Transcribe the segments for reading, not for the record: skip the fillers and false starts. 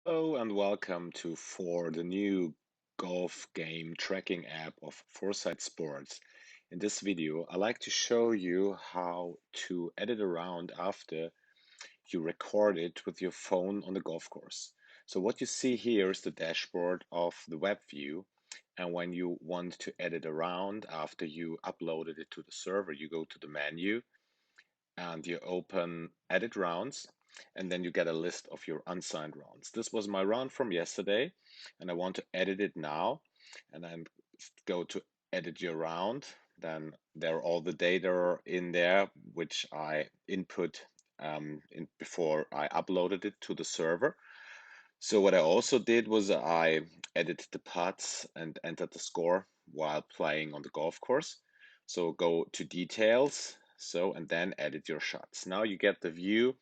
Hello and welcome to FORE, the new golf game tracking app of Foresight Sports. In this video, I like to show you how to edit around after you record it with your phone on the golf course. So what you see here is the dashboard of the web view. And when you want to edit around after you uploaded it to the server, you go to the menu and you open edit rounds, and then you get a list of your unsigned rounds. This was my round from yesterday, and I want to edit it now. And then go to edit your round. Then there are all the data in there which I input before I uploaded it to the server. So what I also did was I edited the putts and entered the score while playing on the golf course. So go to details, and then edit your shots. Now you get the view.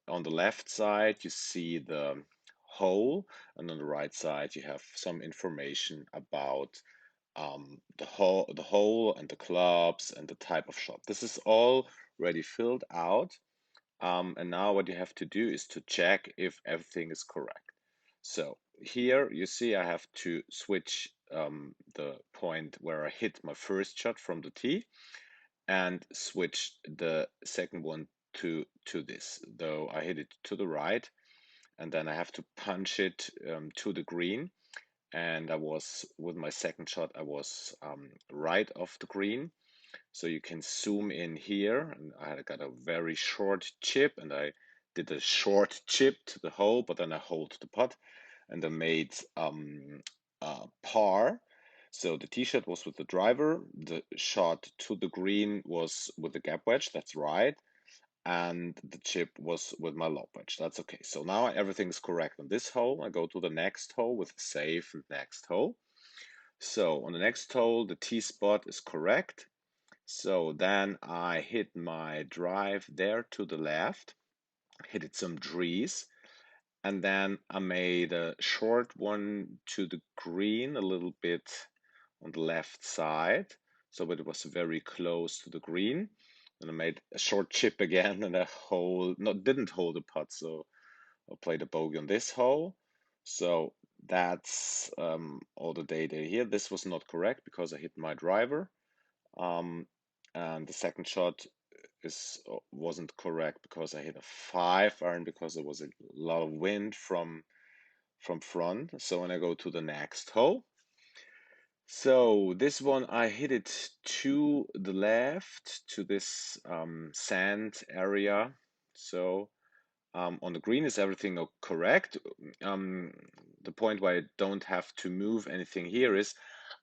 On the left side, you see the hole, and on the right side, you have some information about the hole and the clubs and the type of shot. This is already filled out. And now what you have to do is to check if everything is correct. So here you see I have to switch the point where I hit my first shot from the tee and switch the second one to this. Though I hit it to the right, and then I have to punch it to the green. And I was with my second shot, I was right off the green. So you can zoom in here, and I got a very short chip, and I did a short chip to the hole, but then I hold the putt, and I made par. So the tee shot was with the driver, the shot to the green was with the gap wedge, that's right, and the chip was with my lob wedge, that's okay. So now everything is correct on this hole. I go to the next hole with save next hole. So on the next hole, the tee spot is correct. So then I hit my drive there to the left, hit it some trees, and then I made a short one to the green a little bit on the left side, so it was very close to the green. And I made a short chip again, and didn't hold the putt, so I played a bogey on this hole. So that's all the data here. This was not correct because I hit my driver. Um, and the second shot wasn't correct because I hit a 5 iron because there was a lot of wind from front. So when I go to the next hole, so this one I hit it to the left to this sand area. So on the green, is everything correct? Um, the point why I don't have to move anything here is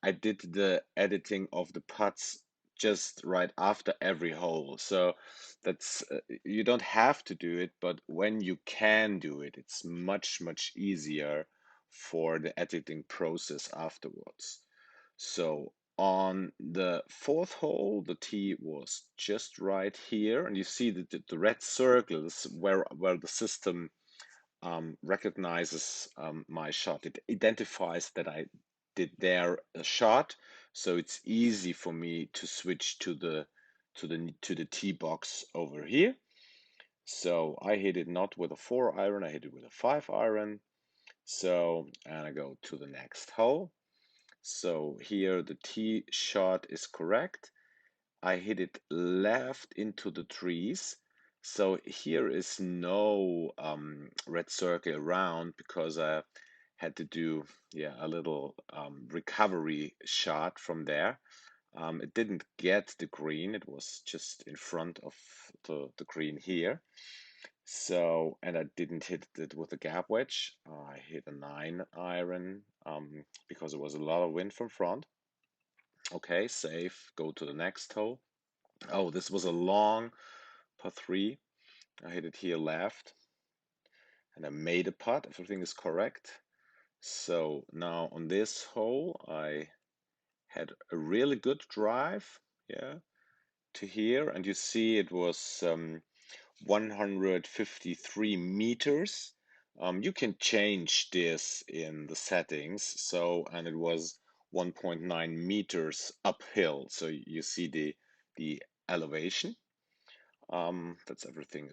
I did the editing of the putts just right after every hole. So that's you don't have to do it, but when you can do it, it's much easier for the editing process afterwards. So on the fourth hole, the tee was just right here, and you see that the red circles where the system recognizes my shot. It identifies that I did there a shot, so it's easy for me to switch to the tee box over here. So I hit it not with a 4 iron, I hit it with a 5 iron. So, and I go to the next hole. So here the tee shot is correct. I hit it left into the trees. So here is no red circle around because I had to do a little recovery shot from there. It didn't get the green, it was just in front of the green here. So, and I didn't hit it with a gap wedge. I hit a 9 iron because there was a lot of wind from front. Okay, safe. Go to the next hole. Oh, this was a long par three. I hit it here left, and I made a putt. Everything is correct. So now on this hole, I had a really good drive, yeah, to here, and you see it was 153 meters. You can change this in the settings. So, and it was 1.9 meters uphill. So you see the elevation. Everything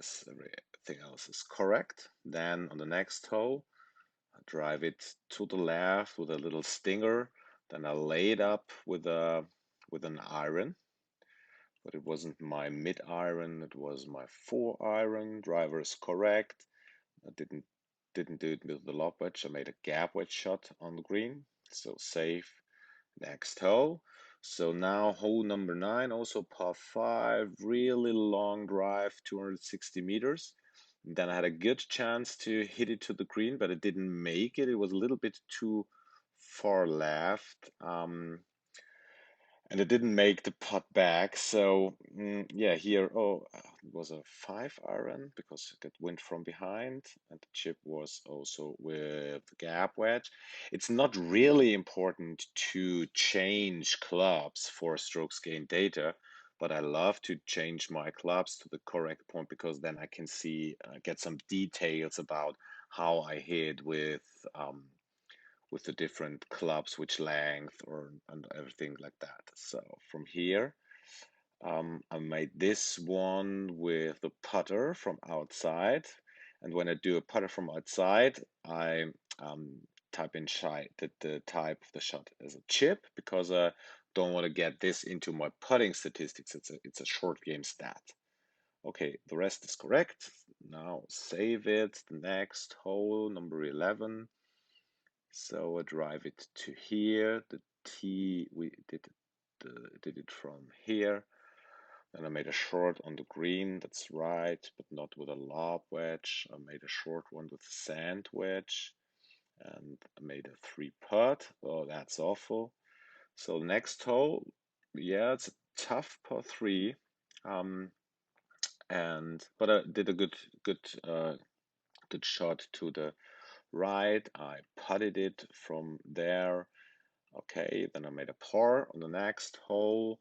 else is correct. Then on the next hole, drive it to the left with a little stinger. Then I lay it up with an iron, but it wasn't my mid iron, it was my fore iron. Driver is correct. I didn't do it with the lob wedge. I made a gap wedge shot on the green. So safe. Next hole. So now hole number 9, also par 5, really long drive, 260 meters. Then I had a good chance to hit it to the green, but it didn't make it. It was a little bit too far left. And it didn't make the putt back. So yeah, here, it was a 5 iron because it went from behind, and the chip was also with the gap wedge. It's not really important to change clubs for strokes gain data, but I love to change my clubs to the correct point because then I can see, get some details about how I hit with the different clubs, which length or and everything like that. So from here, I made this one with the putter from outside. And when I do a putter from outside, I um, type in the type of the shot as a chip because I don't want to get this into my putting statistics. It's a short game stat. Okay, the rest is correct. Now save it. The next hole, number 11. So I drive it to here. The T, we did it from here. Then I made a short on the green, that's right, but not with a lob wedge. I made a short one with a sand wedge, and I made a 3 putt. Oh, that's awful. So next hole, yeah, it's a tough par 3. Um, but I did a good shot to the right. I putted it from there. Okay, then I made a par on the next hole,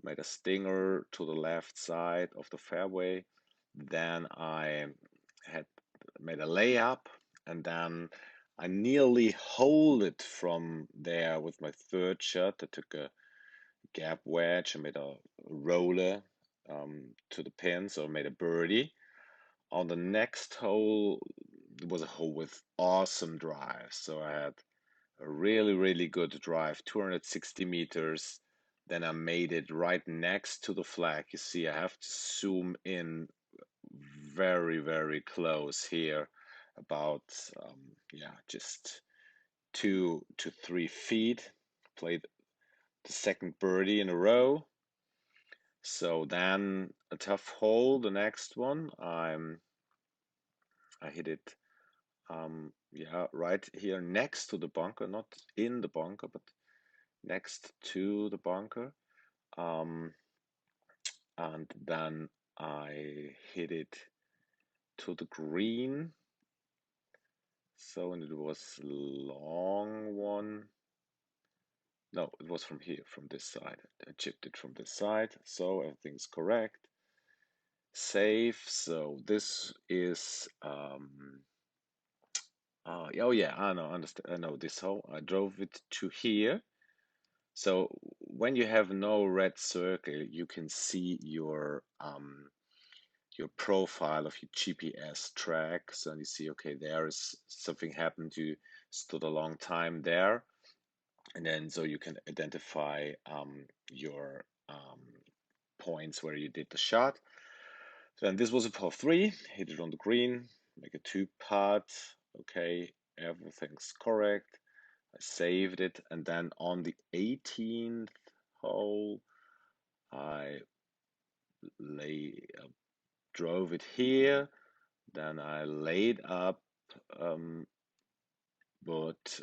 made a stinger to the left side of the fairway. Then I had made a layup, and then I nearly holed it from there with my third shot. I took a gap wedge and made a roller to the pin, so I made a birdie. On the next hole, it was a hole with awesome drive, so I had a really good drive, 260 meters. Then I made it right next to the flag. You see, I have to zoom in very close here, about yeah, just 2 to 3 feet. Played the second birdie in a row. So then a tough hole, the next one. I hit it yeah, right here next to the bunker, not in the bunker, but next to the bunker. Um, and then I hit it to the green. So, and it was long one. No, it was from here, from this side. I chipped it from this side, so everything's correct. Safe. So this is oh yeah, I know, understand. I know this hole. I drove it to here. So when you have no red circle, you can see your profile of your GPS track. So you see, okay, there is something happened. You stood a long time there, and then so you can identify your points where you did the shot. So then this was a par 3. Hit it on the green, make a 2 putt. Okay, everything's correct. I saved it, and then on the 18th hole, I lay drove it here. Then I laid up, um, but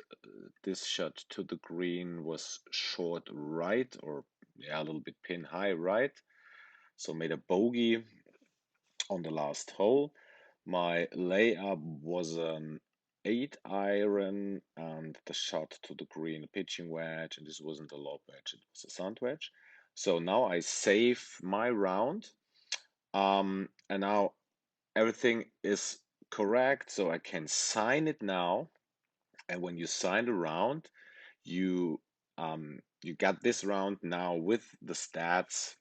this shot to the green was short right, or yeah, a little bit pin high right. So made a bogey on the last hole. My layup was an 8 iron, and the shot to the green, a pitching wedge, and this wasn't a lob wedge, it was a sand wedge. So now I save my round, and now everything is correct, so I can sign it now. And when you sign the round, you got this round now with the stats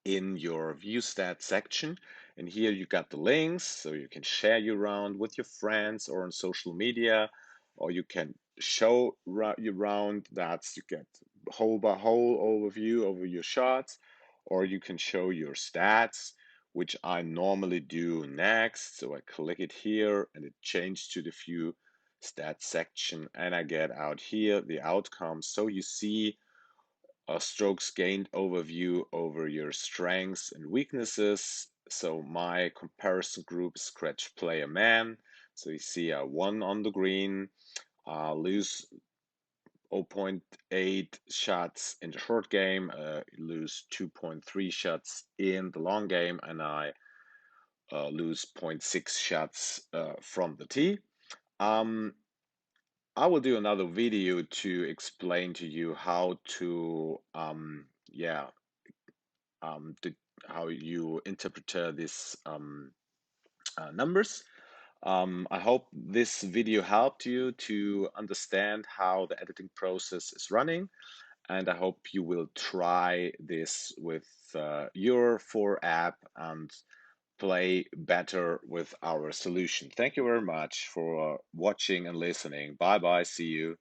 in your view stats section. And here you got the links, so you can share your round with your friends or on social media. or you can show you round. That's you get whole by whole overview over your shots, or you can show your stats, which I normally do next. So I click it here and it changed to the view stats section, and I get out here the outcome. So you see a strokes gained overview over your strengths and weaknesses. So my comparison group is scratch player man. So you see I won on the green, lose 0.8 shots in the short game, lose 2.3 shots in the long game, and I lose 0.6 shots from the tee. Um, I will do another video to explain to you how to, the, how you interpret these numbers. I hope this video helped you to understand how the editing process is running, and I hope you will try this with your FORE app and play better with our solution. Thank you very much for watching and listening. Bye bye. See you.